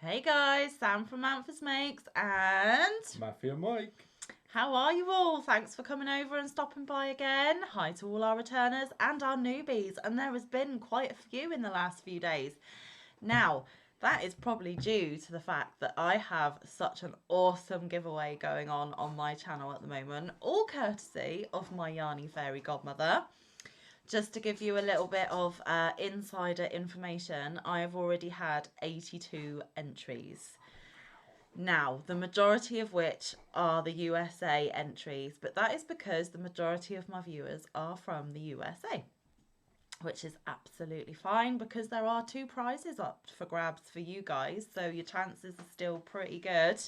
Hey guys, Sam from Manfa's Makes and Matthew and Mike. how are you all? Thanks for coming over and stopping by again. Hi to all our returners and our newbies, and there has been quite a few in the last few days. Now, that is probably due to the fact that I have such an awesome giveaway going on my channel at the moment, all courtesy of my Yarny Fairy Godmother. Just to give you a little bit of insider information, I have already had 82 entries. Now, the majority of which are the USA entries, but that is because the majority of my viewers are from the USA, which is absolutely fine because there are 2 prizes up for grabs for you guys, so your chances are still pretty good.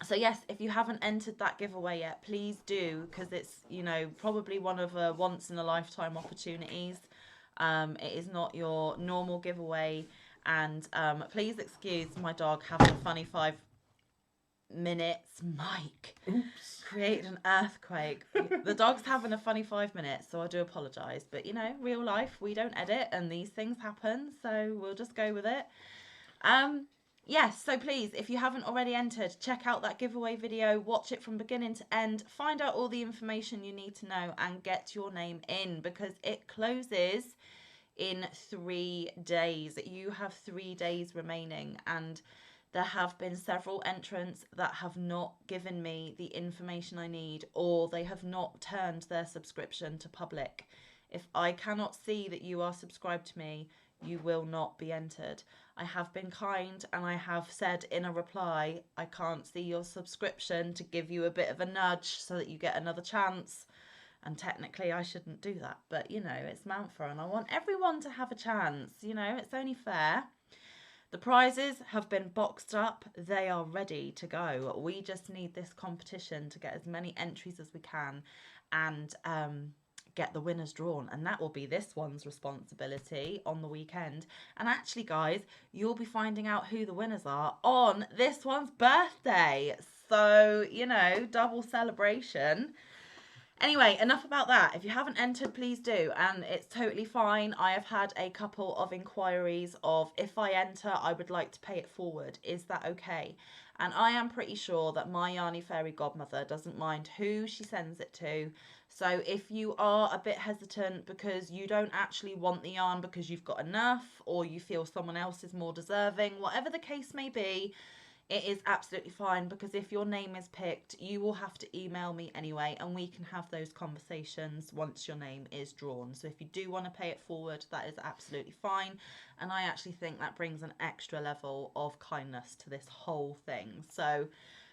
So yes, if you haven't entered that giveaway yet, please do, because it's, you know, probably one of a once in a lifetime opportunities. It is not your normal giveaway, and please excuse my dog having a funny 5 minutes. Mike Oops. created an earthquake. The dog's having a funny 5 minutes, so I do apologise, but you know, real life, we don't edit and these things happen, so we'll just go with it. Yes, so please, if you haven't already entered, check out that giveaway video, watch it from beginning to end, find out all the information you need to know and get your name in, because it closes in 3 days. You have 3 days remaining, and there have been several entrants that have not given me the information I need, or they have not turned their subscription to public. If I cannot see that you are subscribed to me, you will not be entered. I have been kind and I have said in a reply, I can't see your subscription, to give you a bit of a nudge so that you get another chance. And technically I shouldn't do that, but you know, it's Manfa and I want everyone to have a chance. You know, it's only fair. The prizes have been boxed up. They are ready to go. We just need this competition to get as many entries as we can and get the winners drawn, and that will be this one's responsibility on the weekend. And actually guys, you'll be finding out who the winners are on this one's birthday, so you know, double celebration. Anyway, enough about that. If you haven't entered, please do, and it's totally fine. I have had a couple of inquiries of, if I enter, I would like to pay it forward. Is that okay? And I am pretty sure that my Yarny Fairy Godmother doesn't mind who she sends it to. So if you are a bit hesitant because you don't actually want the yarn because you've got enough, or you feel someone else is more deserving, whatever the case may be, it is absolutely fine, because if your name is picked, you will have to email me anyway, and we can have those conversations once your name is drawn. So if you do want to pay it forward, that is absolutely fine. And I actually think that brings an extra level of kindness to this whole thing. So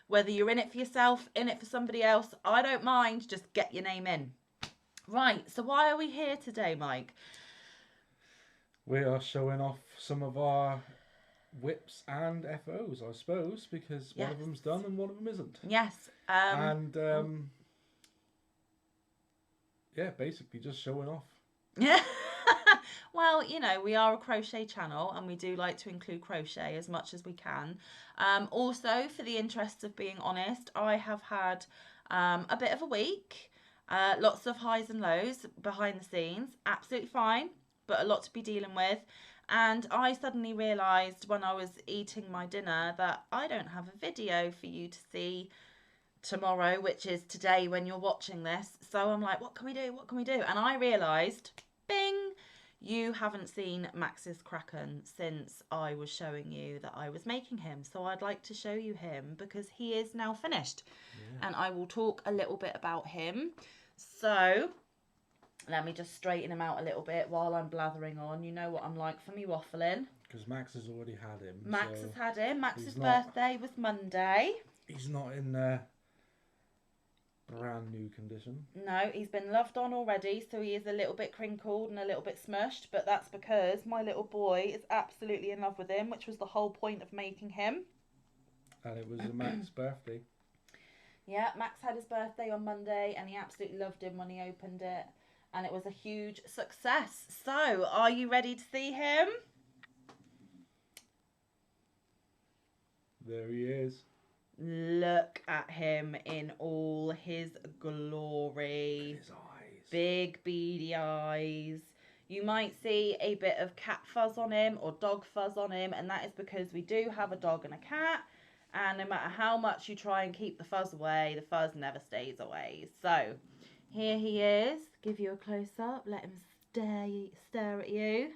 whether you're in it for yourself, in it for somebody else, I don't mind. Just get your name in. Right, so why are we here today, Mike? We are showing off some of our whips and FOs, I suppose, because one of them's done and one of them isn't. Yes. Yeah, basically just showing off. Yeah. Well, you know, we are a crochet channel and we do like to include crochet as much as we can. Also, for the interests of being honest, I have had a bit of a week. Lots of highs and lows behind the scenes. Absolutely fine, but a lot to be dealing with. And I suddenly realised when I was eating my dinner that I don't have a video for you to see tomorrow, which is today when you're watching this. So I'm like, what can we do? What can we do? And I realised, bing, you haven't seen Max's Kraken since I was showing you that I was making him. So I'd like to show you him because he is now finished. Yeah. And I will talk a little bit about him. So let me just straighten him out a little bit while I'm blathering on. You know what I'm like for me waffling. Because Max has already had him. Max has had him. Max's birthday was Monday. He's not in brand new condition. No, he's been loved on already, so he is a little bit crinkled and a little bit smushed, but that's because my little boy is absolutely in love with him, which was the whole point of making him. And it was Max's birthday. Yeah, Max had his birthday on Monday and he absolutely loved him when he opened it, and it was a huge success. So, are you ready to see him? There he is. Look at him in all his glory. His eyes. Big beady eyes. You might see a bit of cat fuzz on him or dog fuzz on him, and that is because we do have a dog and a cat, and no matter how much you try and keep the fuzz away, the fuzz never stays away. So here he is. Give you a close up, let him stare at you.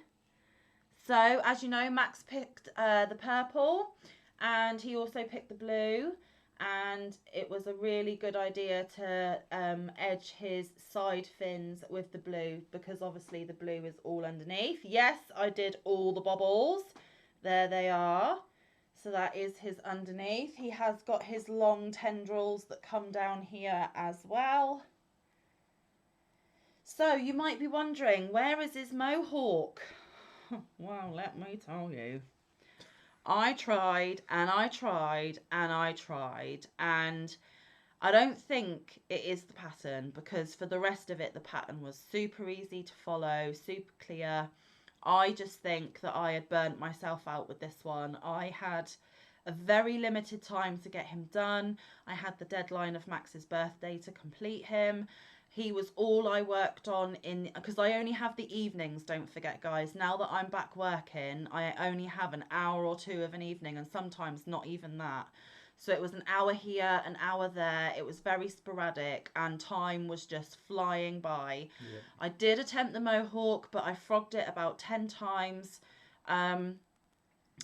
So as you know, Max picked the purple, and he also picked the blue, and it was a really good idea to edge his side fins with the blue, because obviously the blue is all underneath. Yes, I did all the bobbles. There they are. So that is his underneath. He has got his long tendrils that come down here as well. So you might be wondering, where is his mohawk? Well, let me tell you. I tried and I tried and I tried, and I don't think it is the pattern, because for the rest of it the pattern was super easy to follow, super clear. I just think that I had burnt myself out with this one. I had a very limited time to get him done. I had the deadline of Max's birthday to complete him. He was all I worked on because I only have the evenings, don't forget guys. Now that I'm back working, I only have an hour or two of an evening, and sometimes not even that. So it was an hour here, an hour there. It was very sporadic, and time was just flying by. Yeah. I did attempt the mohawk, but I frogged it about 10 times.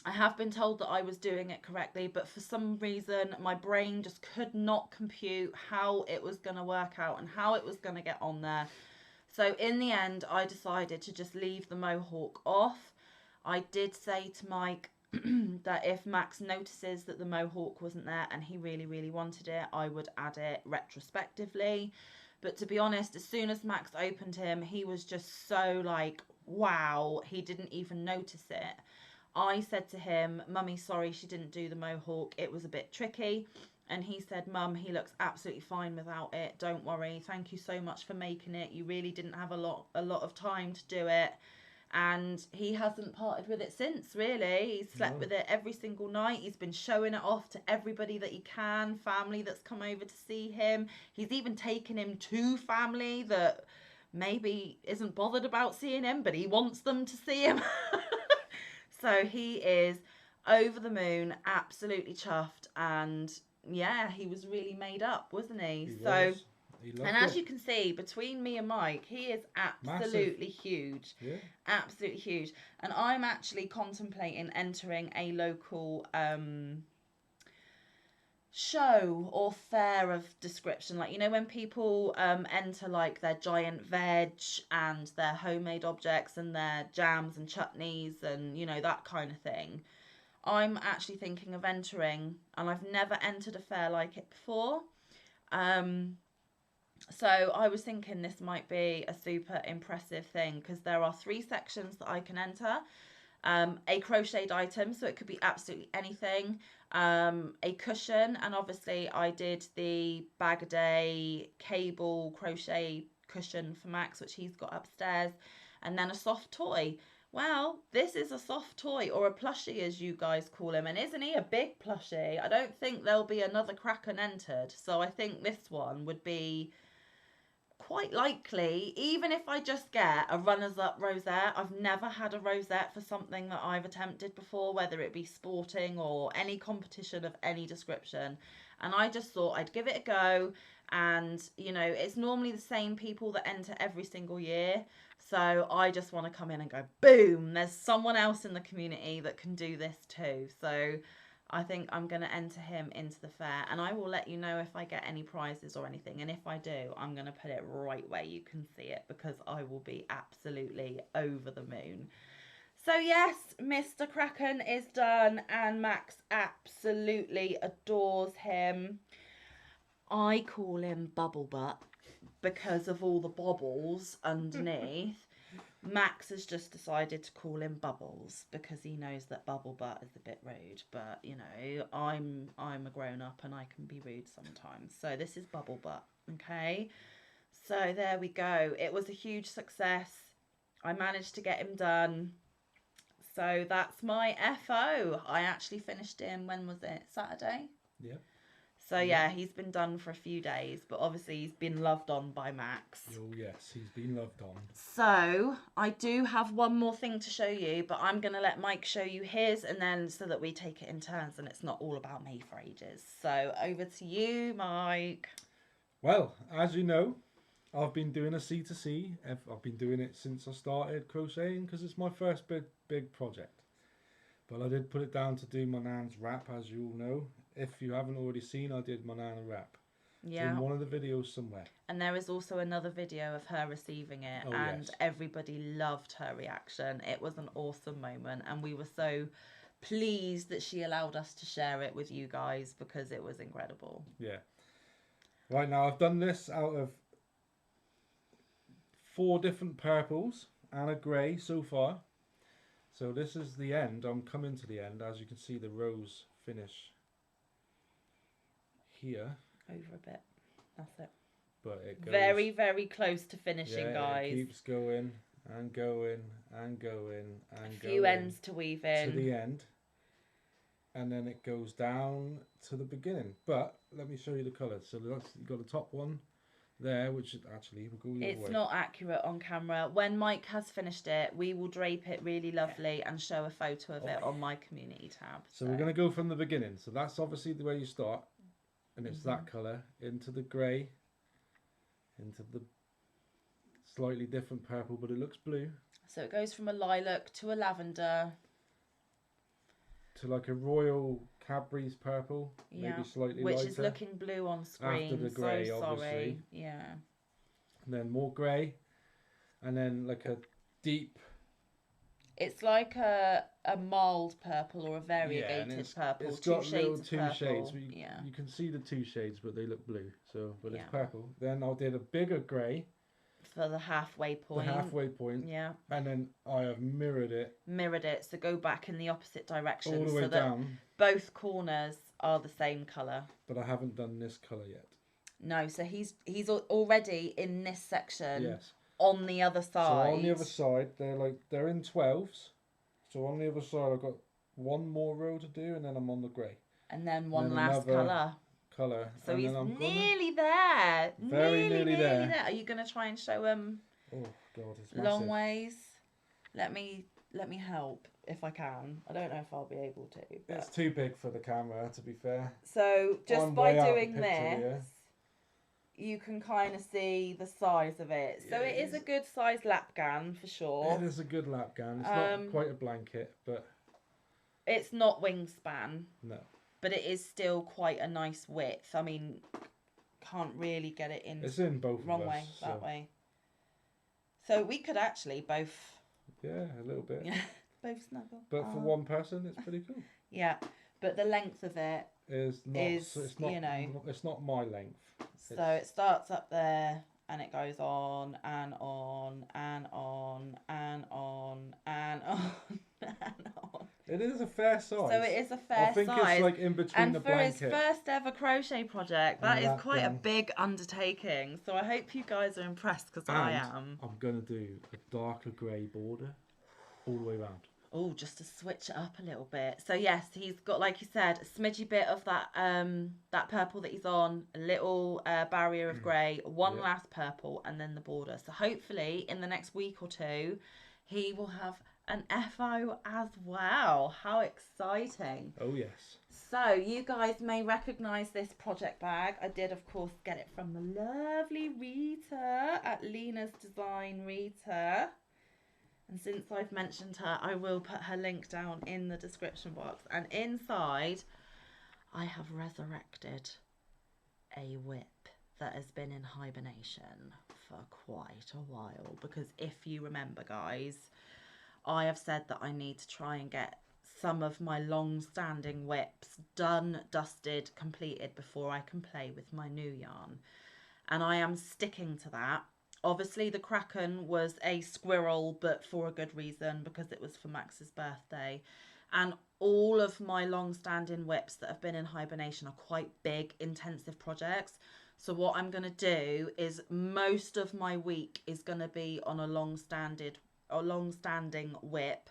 I have been told that I was doing it correctly, but for some reason my brain just could not compute how it was going to work out and how it was going to get on there. So in the end, I decided to just leave the mohawk off. I did say to Mike that if Max notices that the mohawk wasn't there and he really, really wanted it, I would add it retrospectively. But to be honest, as soon as Max opened him, he was just so like, wow, he didn't even notice it. I said to him, Mummy, sorry she didn't do the mohawk. It was a bit tricky. And he said, Mum, he looks absolutely fine without it. Don't worry. Thank you so much for making it. You really didn't have a lot of time to do it. And he hasn't parted with it since, really. He's slept with it every single night. He's been showing it off to everybody that he can, family that's come over to see him. He's even taken him to family that maybe isn't bothered about seeing him, but he wants them to see him. So he is over the moon, absolutely chuffed, and yeah, he was really made up, wasn't he? So, and as you can see, between me and Mike, he is absolutely massive. Huge. Yeah. Absolutely huge. And I'm actually contemplating entering a local show or fair of description, like, you know, when people enter like their giant veg and their homemade objects and their jams and chutneys and, you know, that kind of thing. I'm actually thinking of entering, and I've never entered a fair like it before. So I was thinking this might be a super impressive thing, because there are 3 sections that I can enter. A crocheted item, so it could be absolutely anything, a cushion, and obviously I did the Bag-A-Day cable crochet cushion for Max, which he's got upstairs, and then a soft toy. Well, this is a soft toy, or a plushie as you guys call him, and isn't he a big plushie? I don't think there'll be another Kraken entered, so I think this one would be quite likely, even if I just get a runners-up rosette. I've never had a rosette for something that I've attempted before, whether it be sporting or any competition of any description, and I just thought I'd give it a go. And you know, it's normally the same people that enter every single year, so I just want to come in and go boom, there's someone else in the community that can do this too. So I think I'm going to enter him into the fair, and I will let you know if I get any prizes or anything. And if I do, I'm going to put it right where you can see it, because I will be absolutely over the moon. So yes, Mr. Kraken is done, and Max absolutely adores him. I call him Bubble Butt because of all the bobbles underneath. Max has just decided to call him Bubbles because he knows that Bubble Butt is a bit rude. But, you know, I'm a grown-up and I can be rude sometimes. So this is Bubble Butt, okay? So there we go. It was a huge success. I managed to get him done. So that's my FO. I actually finished him, when was it? Saturday? Yeah. So yeah, he's been done for a few days, but obviously he's been loved on by Max. Oh yes, he's been loved on. So I do have one more thing to show you, but I'm going to let Mike show you his, and then so that we take it in turns and it's not all about me for ages. So over to you, Mike. Well, as you know, I've been doing a C2C. I've been doing it since I started crocheting because it's my first big project. But I did put it down to do my nan's wrap, as you all know. If you haven't already seen, I did my nan a wrap. Yeah. In one of the videos somewhere. And there is also another video of her receiving it, and yes. everybody loved her reaction. It was an awesome moment, and we were so pleased that she allowed us to share it with you guys because it was incredible. Yeah. Right now, I've done this out of 4 different purples and a grey so far. So this is the end. I'm coming to the end. As you can see, the rows finish here. Over a bit. That's it. But it goes very, very close to finishing, yeah, guys. It keeps going and going and going and a few ends to weave in. To the end. And then it goes down to the beginning. But let me show you the colours. So you've got the top one there, which actually will go the other way. It's not accurate on camera. When Mike has finished it, we will drape it really lovely and show a photo of it on my community tab. So we're going to go from the beginning. So that's obviously the way you start. And it's that colour into the grey, into the slightly different purple, but it looks blue. So it goes from a lilac to a lavender. To like a royal Cadbury's purple, maybe slightly lighter. Which is looking blue on screen. After the grey, so obviously. Sorry. Yeah. And then more grey. And then like a deep... It's like a mild purple or a variegated purple. It's got little two purple. shades. You can see the 2 shades, but they look blue. So, but it's purple. Then I did a bigger grey. For the halfway point. The halfway point. Yeah. And then I have mirrored it. Mirrored it. So go back in the opposite direction. All the way so down. That both corners are the same colour. But I haven't done this colour yet. No, so he's already in this section. Yes. On the other side. So on the other side, they're in 12s. So on the other side, I've got one more row to do, and then I'm on the grey. And then one last colour. So and he's nearly there. Very nearly there. Are you going to try and show him? Oh God, it's massive. Long ways. Let me help if I can. I don't know if I'll be able to. But... It's too big for the camera, to be fair. So just by doing this, you can kind of see the size of it. So it is a good size lapgan for sure. It is a good lapgan. It's not quite a blanket, but it's not wingspan. No. But it is still quite a nice width. I mean, can't really get it in. It's in both wrong of us, way, that way. So we could actually both. Yeah, a little bit. Yeah, both snuggle. But for one person, it's pretty cool. Yeah, but the length of it is not, you know, it's not my length. So it starts up there and it goes on and on and on and on and on and on. It is a fair size. So it is a fair size. I think it's like in between the blanket. And for his first ever crochet project, that is quite a big undertaking. So I hope you guys are impressed because I am. I'm going to do a darker grey border all the way around. Oh, just to switch it up a little bit. So yes, he's got, like you said, a smidgy bit of that that purple that he's on, a little barrier of grey, one last purple, and then the border. So hopefully in the next week or two, he will have an FO as well. How exciting. Oh yes. So you guys may recognise this project bag. I did, of course, get it from the lovely Rita at Lena's Design Rita. And since I've mentioned her, I will put her link down in the description box. And inside, I have resurrected a whip that has been in hibernation for quite a while. Because if you remember, guys, I have said that I need to try and get some of my long-standing whips done, dusted, completed before I can play with my new yarn. And I am sticking to that. Obviously, the Kraken was a squirrel, but for a good reason, because it was for Max's birthday. And all of my long-standing whips that have been in hibernation are quite big, intensive projects. So what I'm going to do is most of my week is going to be on a long-standing whip.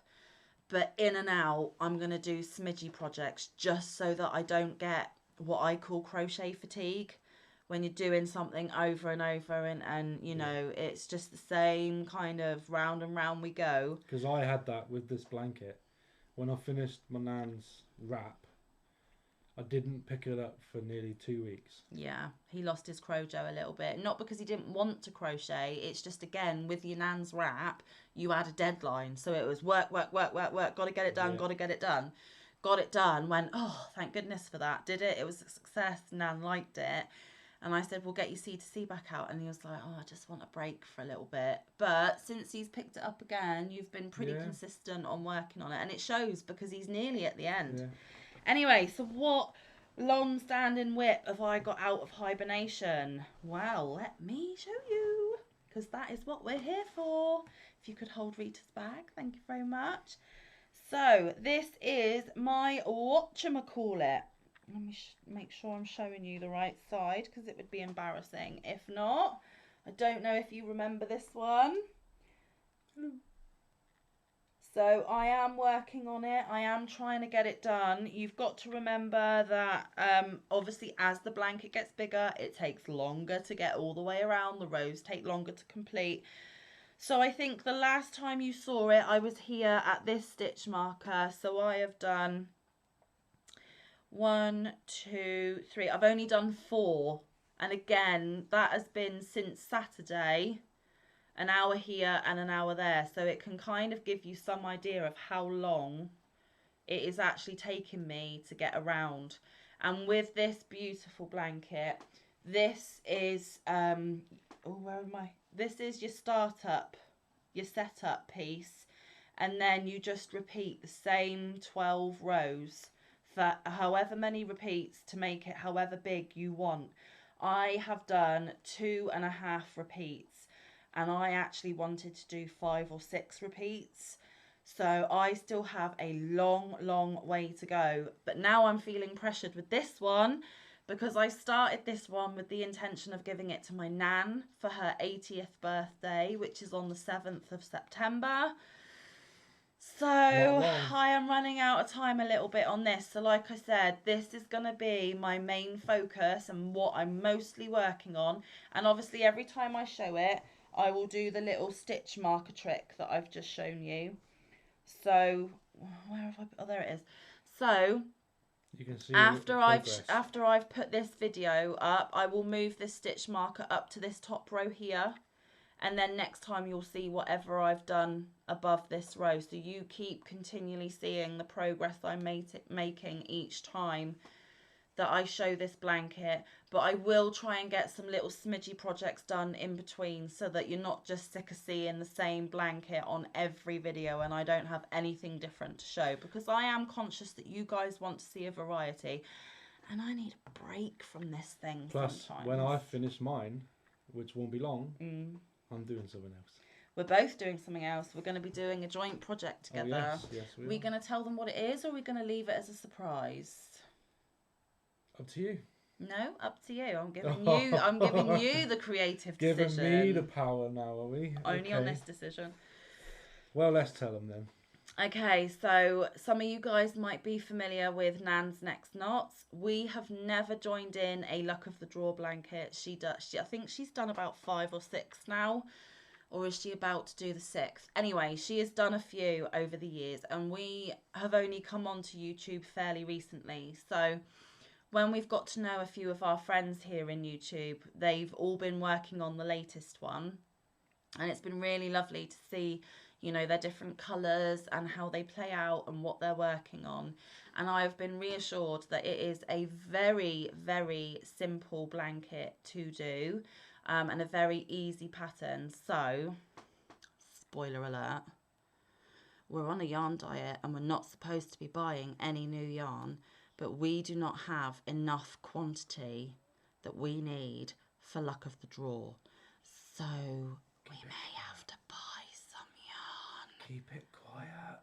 But in and out, I'm going to do smidgy projects just so that I don't get what I call crochet fatigue, when you're doing something over and over and you know, it's just the same kind of round and round we go. Because I had that with this blanket. When I finished my nan's wrap, I didn't pick it up for nearly 2 weeks. Yeah, he lost his crojo a little bit. Not because he didn't want to crochet. It's just, again, with your nan's wrap, you had a deadline. So it was work, work, work, work, work. Got to get it done, got to get it done. Got it done. Went, oh, thank goodness for that. Did it. It was a success. Nan liked it. And I said, we'll get your C2C back out. And he was like, oh, I just want a break for a little bit. But since he's picked it up again, you've been pretty consistent on working on it. And it shows because he's nearly at the end. Yeah. Anyway, so what long-standing whip have I got out of hibernation? Well, let me show you, because that is what we're here for. If you could hold Rita's bag, thank you very much. So this is my Whatchamacallit. Let me make sure I'm showing you the right side, because it would be embarrassing if not. I don't know if you remember this one. So I am working on it. I am trying to get it done. You've got to remember that obviously as the blanket gets bigger, it takes longer to get all the way around. The rows take longer to complete. So I think the last time you saw it, I was here at this stitch marker. So I have done 1, 2, 3. I've only done 4. And again, that has been since Saturday. An hour here and an hour there, so it can kind of give you some idea of how long it is actually taking me to get around. And with this beautiful blanket, this is where am I? This is your setup piece, and then you just repeat the same 12 rows for however many repeats to make it however big you want. I have done 2.5 repeats. And I actually wanted to do 5 or 6 repeats. So I still have a long, long way to go. But now I'm feeling pressured with this one, because I started this one with the intention of giving it to my nan for her 80th birthday, which is on the 7th of September. So I am running out of time a little bit on this. So like I said, this is going to be my main focus and what I'm mostly working on. And obviously every time I show it, I will do the little stitch marker trick that I've just shown you. So where have I put, oh, there it is. So you can see after I've put this video up, I will move this stitch marker up to this top row here, and then next time you'll see whatever I've done above this row. So you keep continually seeing the progress I'm making each time that I show this blanket. But I will try and get some little smidgy projects done in between, so that you're not just sick of seeing the same blanket on every video and I don't have anything different to show, because I am conscious that you guys want to see a variety and I need a break from this thing. Plus, sometimes. When I finish mine, which won't be long, I'm doing something else. We're both doing something else. We're going to be doing a joint project together. Oh, yes, we are. We're going to tell them what it is, or are we going to leave it as a surprise? Up to you. No, up to you. I'm giving you the creative decision. Giving me the power now, are we? Only on this decision. Well, let's tell them then. Okay, so some of you guys might be familiar with Nan's Next Knots. We have never joined in a Luck of the Draw blanket. I think she's done about 5 or 6 now. Or is she about to do the 6th? Anyway, she has done a few over the years, and we have only come onto YouTube fairly recently. So when we've got to know a few of our friends here in YouTube, they've all been working on the latest one. And it's been really lovely to see, you know, their different colours and how they play out and what they're working on. And I've been reassured that it is a very, very simple blanket to do, and a very easy pattern. So, spoiler alert, we're on a yarn diet and we're not supposed to be buying any new yarn. But we do not have enough quantity that we need for Luck of the Draw. So we may have to buy some yarn. Keep it quiet.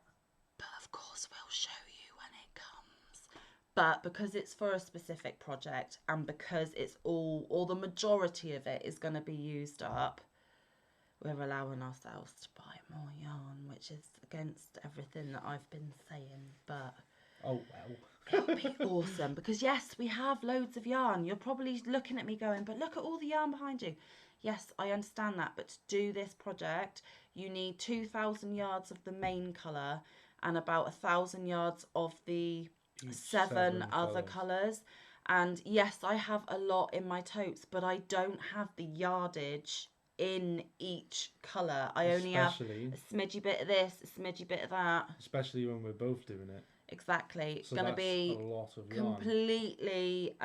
But of course we'll show you when it comes. But because it's for a specific project, and because it's all, the majority of it is going to be used up, we're allowing ourselves to buy more yarn, which is against everything that I've been saying. But oh well. would be awesome, because yes, we have loads of yarn. You're probably looking at me going, but look at all the yarn behind you. Yes, I understand that, but to do this project, you need 2,000 yards of the main colour and about 1,000 yards of the seven other colours. And yes, I have a lot in my totes, but I don't have the yardage in each colour. I only have a smidgy bit of this, a smidgy bit of that. Especially when we're both doing it. Exactly. It's So going to be a lot of yarn. Completely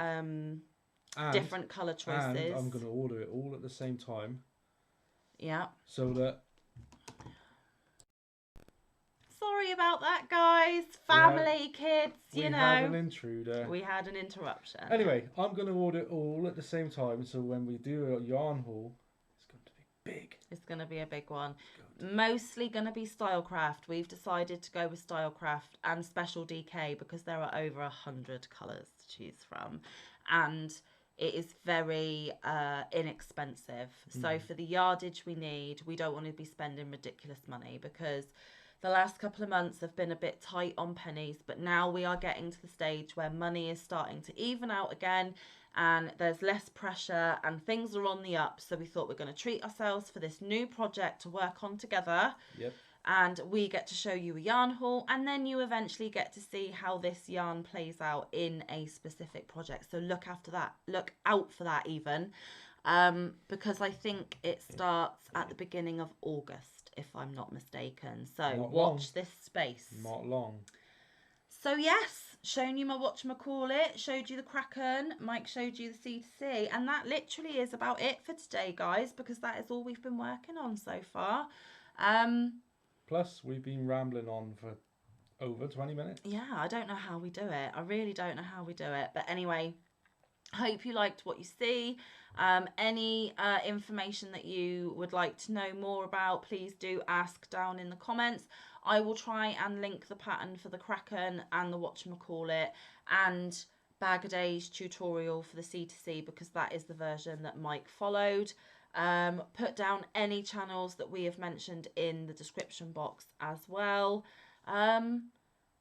different colour choices. And I'm going to order it all at the same time. Yeah. So that... Sorry about that, guys. Family, kids, you know. We had an intruder. We had an interruption. Anyway, I'm going to order it all at the same time. So when we do a yarn haul, it's going to be big. It's going to be a big one. Mostly going to be Stylecraft. We've decided to go with Stylecraft and Special DK because there are over 100 colours to choose from. And it is very inexpensive. So for the yardage we need, we don't want to be spending ridiculous money, because the last couple of months have been a bit tight on pennies, but now we are getting to the stage where money is starting to even out again, and there's less pressure and things are on the up. So we thought we're going to treat ourselves for this new project to work on together. Yep. And we get to show you a yarn haul, and then you eventually get to see how this yarn plays out in a specific project. So look out for that even, because I think it starts at the beginning of August, if I'm not mistaken. So watch this space. Not long. So yes, shown you my Whatchamacallit, showed you the Kraken, Mike showed you the C2C, and that literally is about it for today, guys, because that is all we've been working on so far. Plus, we've been rambling on for over 20 minutes. Yeah, I don't know how we do it. I really don't know how we do it. But anyway, hope you liked what you see. Any information that you would like to know more about, please do ask down in the comments. I will try and link the pattern for the Kraken and the Whatchamacallit and Bag a Day's tutorial for the C2C, because that is the version that Mike followed. Put down any channels that we have mentioned in the description box as well.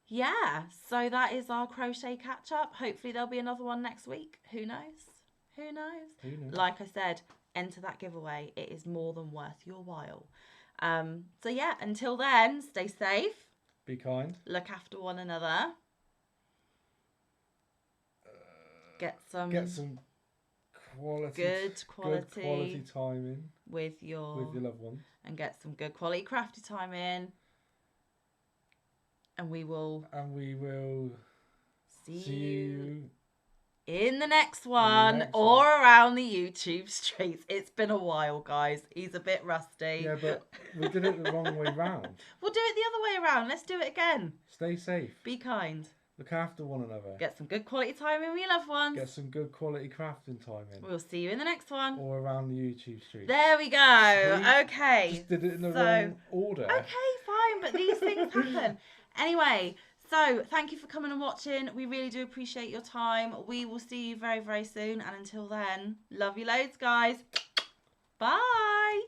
Yeah, so that is our crochet catch up. Hopefully there'll be another one next week. Who knows? Who knows? Who knows? Like I said, enter that giveaway. It is more than worth your while. So yeah, until then, stay safe. Be kind. Look after one another. Get some good quality time in with your loved ones, and get some good quality crafty time in, and we will see you in the next one or around the YouTube streets. It's been a while, guys. He's a bit rusty. Yeah, but we did it the wrong way round. We'll do it the other way around. Let's do it again. Stay safe. Be kind. Look after one another. Get some good quality time in with your loved ones. Get some good quality crafting time in. We'll see you in the next one. Or around the YouTube street. There we go. Okay. Just did it in the wrong order. Okay, fine, but these things happen. Anyway, so thank you for coming and watching. We really do appreciate your time. We will see you very, very soon. And until then, love you loads, guys. Bye.